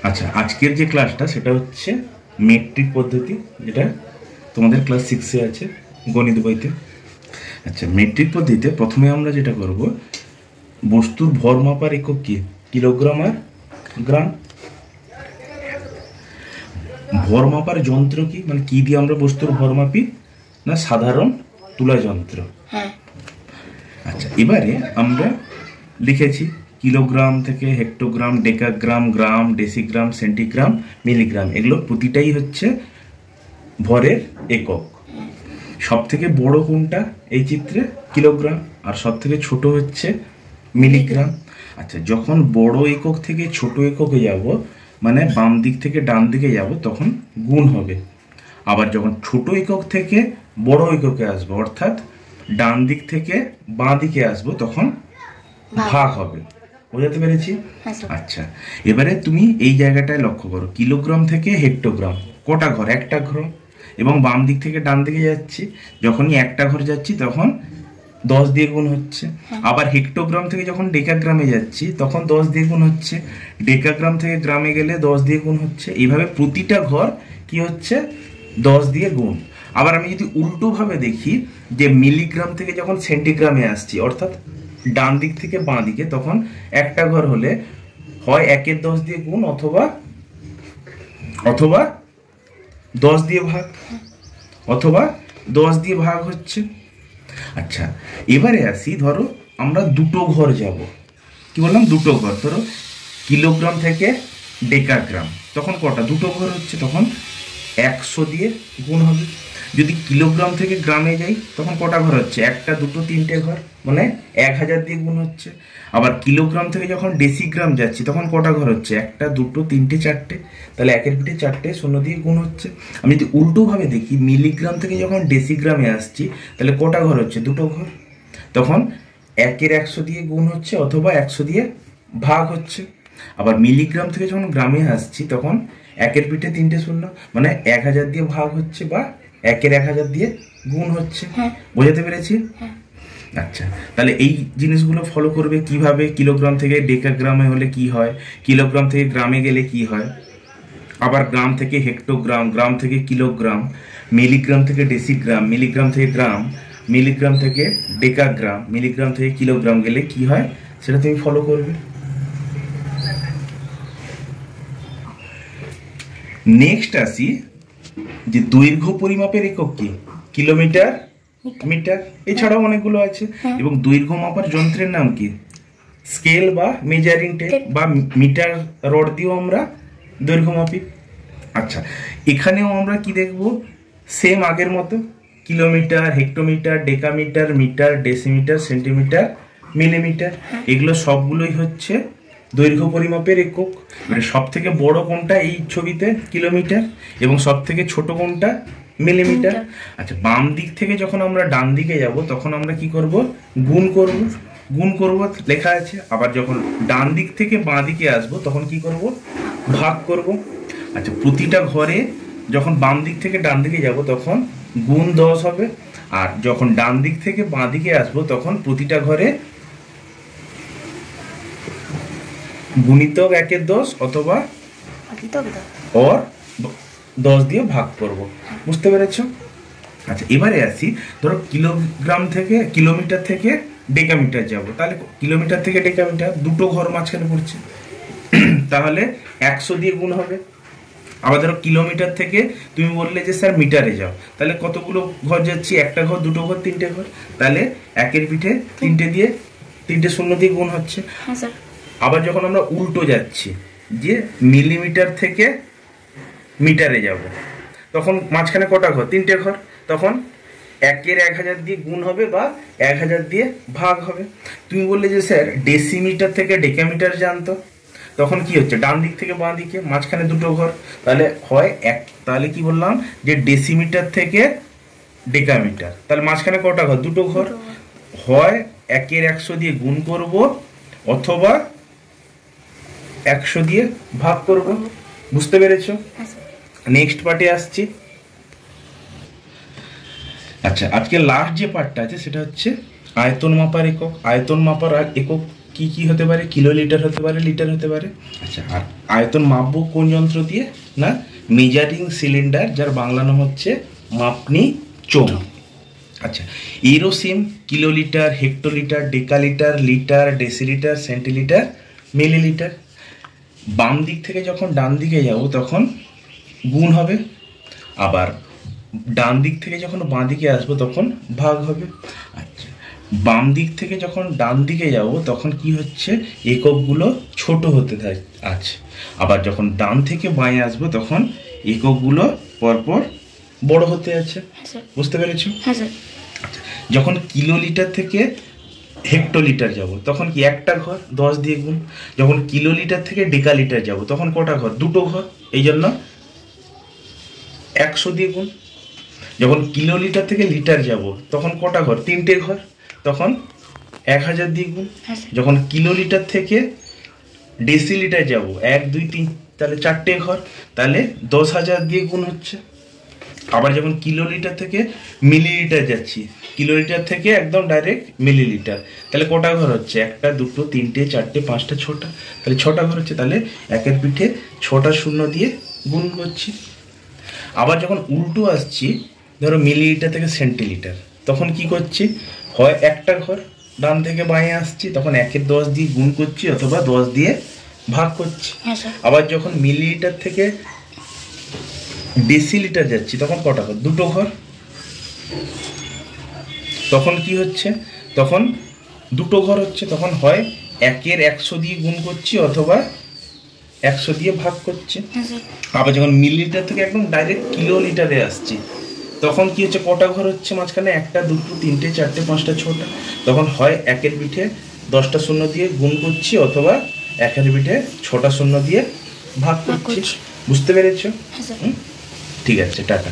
আচ্ছা, আজকের যে ক্লাসটা সেটা হচ্ছে মেট্রিক পদ্ধতি, যেটা তোমাদের ক্লাস 6-এ আছে গণিত বইতে। আচ্ছা, মেট্রিক পদ্ধতিতে প্রথমে আমরা যেটা করব, বস্তুর ভর মাপার একক কি? কিলোগ্রাম আর গ্রাম। ভর মাপার যন্ত্র কি, মানে কি দিয়ে আমরা বস্তুর ভর মাপি? না সাধারণ তুলা যন্ত্র। আচ্ছা, এবারে আমরা লিখেছি কিলোগ্রাম থেকে হেক্টোগ্রাম, ডেকাগ্রাম, গ্রাম, ডেসিগ্রাম, সেন্টিগ্রাম, মিলিগ্রাম, এগুলো প্রতিটাই হচ্ছে ভরের একক। সব থেকে বড় কোনটা এই চিত্রে? কিলোগ্রাম। আর সব থেকে ছোট হচ্ছে মিলিগ্রাম। আচ্ছা, যখন বড় একক থেকে ছোট এককে যাব, মানে বাম দিক থেকে ডান দিকে যাব, তখন গুণ হবে। আবার যখন ছোট একক থেকে বড় এককে আসবো, অর্থাৎ ডান দিক থেকে বাঁ দিকে আসবো, তখন ভাগ হবে। বোঝাতে পেরেছি? আচ্ছা, এবারে তুমি এই জায়গাটায় লক্ষ্য করো, কিলোগ্রাম থেকে হেক্টোগ্রাম কটা ঘর? একটা ঘর। এবং বাম দিক থেকে ডান দিকে যাচ্ছি, যখনই একটা ঘর যাচ্ছি তখন 10 দিয়ে গুণ হচ্ছে। আবার হেক্টোগ্রাম থেকে যখন ডেকাগ্রামে যাচ্ছি তখন 10 দিয়ে গুণ হচ্ছে। ডেকাগ্রাম থেকে গ্রামে গেলে 10 দিয়ে গুণ হচ্ছে। এইভাবে প্রতিটা ঘর কি হচ্ছে? 10 দিয়ে গুণ। আবার আমি যদি উল্টো ভাবে দেখি, যে মিলিগ্রাম থেকে যখন সেন্টিগ্রামে আসছি, অর্থাৎ ডান দিক থেকে বাঁ দিকে, তখন একটা ঘর হলে হয় 1-এর 10 দিয়ে গুণ, অথবা 10 দিয়ে ভাগ, অথবা 10 দিয়ে ভাগ হচ্ছে। আচ্ছা, এবারে আসি, ধরো আমরা দুটো ঘর যাব। কি বললাম? দুটো ঘর। ধরো কিলোগ্রাম থেকে ডেকাগ্রাম, তখন কটা? দুটো ঘর হচ্ছে, তখন 100 দিয়ে গুণ হবে। যদি কিলোগ্রাম থেকে গ্রামে যাই, তখন কটা ঘর হচ্ছে? একটা, দুটো, তিনটে ঘর, মানে 1000 দিয়ে গুণ হচ্ছে। আবার কিলোগ্রাম থেকে যখন ডেসিগ্রাম যাচ্ছি, তখন কটা ঘর হচ্ছে? একটা, দুটো, তিনটে, চারটে। তাহলে 1-এর পিঠে 4টে 0 দিয়ে গুণ হচ্ছে। আমি যদি উল্টো ভাবে দেখি, মিলিগ্রাম থেকে যখন ডেসিগ্রামে আসছি, তাহলে কটা ঘর হচ্ছে? দুটো ঘর। তখন 1-এর 100 দিয়ে গুণ হচ্ছে, অথবা 100 দিয়ে ভাগ হচ্ছে। আবার মিলিগ্রাম থেকে যখন গ্রামে আসছি, তখন 1-এর পিঠে 3টে 0, মানে 1000 দিয়ে ভাগ হচ্ছে, বা 1-এর 1000 দিয়ে গুণ হচ্ছে। বোঝাতে পেরেছি? আচ্ছা, তাহলে এই জিনিসগুলো ফলো করবে কিভাবে? কিলোগ্রাম থেকে ডেকাগ্রামে হলে কি হয়, কিলোগ্রাম থেকে গ্রামে গেলে কি হয়, আবার গ্রাম থেকে হেক্টোগ্রাম, গ্রাম থেকে কিলোগ্রাম, মিলিগ্রাম থেকে ডেসিগ্রাম, মিলিগ্রাম থেকে গ্রাম, মিলিগ্রাম থেকে ডেকাগ্রাম, মিলিগ্রাম থেকে কিলোগ্রাম গেলে কি হয়, সেটা তুমি ফলো করবে। নেক্সট আসি, যে দৈর্ঘ্য পরিমাপের একক কি? কিলোমিটার, মিটার, এছাড়াও অনেকগুলো আছে। এবং দৈর্ঘ্য মাপার যন্ত্রের নাম কি? স্কেল বা মেজারিং টেপ, বা মিটার রড দিয়েও আমরা দৈর্ঘ্য মাপি। আচ্ছা, এখানেও আমরা কি দেখব? সেম আগের মতো, kilometre, hectometre, decametre, metre, decimetre, centimetre, millimetre, এগুলো সবগুলোই হচ্ছে দৈর্ঘ্য পরিমাপের একক। মানে সব থেকে বড় কোনটা এই ছবিতে? কিলোমিটার। এবং সব থেকে ছোট কোনটা? মিলিমিটার। আচ্ছা, বাম দিক থেকে যখন আমরা ডান দিকে যাব, তখন আমরা কি করব? গুণ করব। গুণ করব লেখা আছে। আবার যখন ডান দিক থেকে বাঁ দিকে আসবো, তখন কি করব? ভাগ করব। আচ্ছা, প্রতিটা ঘরে যখন বাম দিক থেকে ডান দিকে যাব, তখন গুণ 10 হবে। আর যখন ডান দিক থেকে বাঁ দিকে আসবো, তখন প্রতিটা ঘরে গুণিতক 1-এর 10, অথবা 10 দিয়ে ভাগ করব। বুঝতে পেরেছো? আচ্ছা, এবারে আসি, ধরো কিলোগ্রাম থেকে কিলোমিটার থেকে ডেকামিটার যাব, তাহলে কিলোমিটার থেকে ডেকামিটার দুটো ঘর মাঝখানে পড়ছে, তাহলে 100 দিয়ে গুণ হবে। আবার ধরো কিলোমিটার থেকে তুমি বললে যে স্যার মিটারে যাও, তাহলে কতগুলো ঘর যাচ্ছি? একটা ঘর, দুটো ঘর, তিনটে ঘর, তাহলে 1-এর পিঠে 3টে দিয়ে 3টে 0 দিয়ে গুণ হচ্ছে। আবার যখন আমরা উল্টো যাচ্ছি, যে মিলিমিটার থেকে মিটারে যাব, তখন মাঝখানে কটা ঘর? 3টে ঘর, তখন 1-এর 1000 দিয়ে গুণ হবে, বা 1000 দিয়ে ভাগ হবে। তুমি বললে যে স্যার ডেসিমিটার থেকে ডেকামিটার জানতো, তখন কি হচ্ছে? ডান দিক থেকে বাঁ দিকে, মাঝখানে দুটো ঘর, তাহলে হয় তাহলে কি বললাম, যে ডেসিমিটার থেকে ডেকামিটার, তাহলে মাঝখানে কটা ঘর? দুটো ঘর। হয় 1-এর 100 দিয়ে গুণ করব, অথবা 100 দিয়ে ভাগ করব। বুঝতে পেরেছো? নেক্সট পার্টে আসছি। আচ্ছা, আজকে লাস্ট যে পার্টটা আছে সেটা হচ্ছে আয়তন মাপার একক। আয়তন মাপার একক কি কি হতে পারে? কিলোলিটার হতে পারে, লিটার হতে পারে। আচ্ছা, আর আয়তন মাপবো কোন যন্ত্র দিয়ে? না, মেজারিং সিলিন্ডার, যার বাংলা নাম হচ্ছে মাপনি চোঙ। আচ্ছা, এরোসিম kilolitre, hectolitre, decalitre, litre, decilitre, centilitre, millilitre. বাম দিক থেকে যখন ডান দিকে যাব তখন গুণ হবে, আবার ডান দিক থেকে যখন বাঁ দিকে আসবো তখন ভাগ হবে। আচ্ছা, বাম দিক থেকে যখন ডান দিকে যাব তখন কি হচ্ছে? এককগুলো ছোট হতে আছে, আবার যখন ডান থেকে বাঁয়ে আসবো তখন এককগুলো পরপর বড় হতে আছে। বুঝতে পেরেছো? হ্যাঁ স্যার। যখন কিলোলিটার থেকে হেক্টোলিটার যাব তখন কি একটা ঘর, 10 দিয়ে গুণ। যখন কিলোলিটার থেকে ডেকালিটার যাব তখন কটা ঘর? 2টো ঘর, এই জন্য 100 দিয়ে গুণ। যখন কিলোলিটার থেকে লিটার যাব তখন কটা ঘর? 3টে ঘর, তখন 1000 দিয়ে গুণ। যখন কিলোলিটার থেকে ডেসিলিটার যাব 1 2 3, তাহলে 4টে ঘর, তাহলে 10,000 দিয়ে গুণ হচ্ছে। আবার যখন কিলোলিটার থেকে মিলিলিটার যাচ্ছি, কিলোলিটার থেকে একদম ডাইরেক্ট মিলিলিটার, তাহলে কটা ঘর হচ্ছে? 1টা 2টো 3টে 4টে 5টা 6টা, তাহলে 6টা ঘর হচ্ছে। তাহলে একের পিঠে 6টা শূন্য দিয়ে গুণ করছি। আবার যখন উল্টো আসছি, ধরো মিলিলিটার থেকে সেন্টিলিটার, তখন কি করছি? হয় একটা ঘর, ডান থেকে বাঁয়ে আসছি তখন 1-এর 10 দিয়ে গুণ করছি অথবা 10 দিয়ে ভাগ করছি। আবার যখন মিলিলিটার থেকে ডেসিলিটার যাচ্ছি তখন কটা ঘর? 2টো ঘর, তখন কি হচ্ছে? তখন 2টো ঘর হচ্ছে, তখন হয় 1-এর 100 দিয়ে গুণ করছি অথবা 100 দিয়ে ভাগ করছি। আবার যখন মিলিলিটার থেকে একদম ডাইরেক্ট কিলোলিটারে আসছি তখন কি হচ্ছে? কটা ঘর হচ্ছে মাঝখানে? 1টা 2টো 3টে 4টে 5টা 6টা, তখন হয় 1-এর পিঠে 10টা শূন্য দিয়ে গুণ করছি অথবা 1-এর পিঠে 6টা শূন্য দিয়ে ভাগ করছি। বুঝতে পেরেছো? ঠিক আছে, টাটা।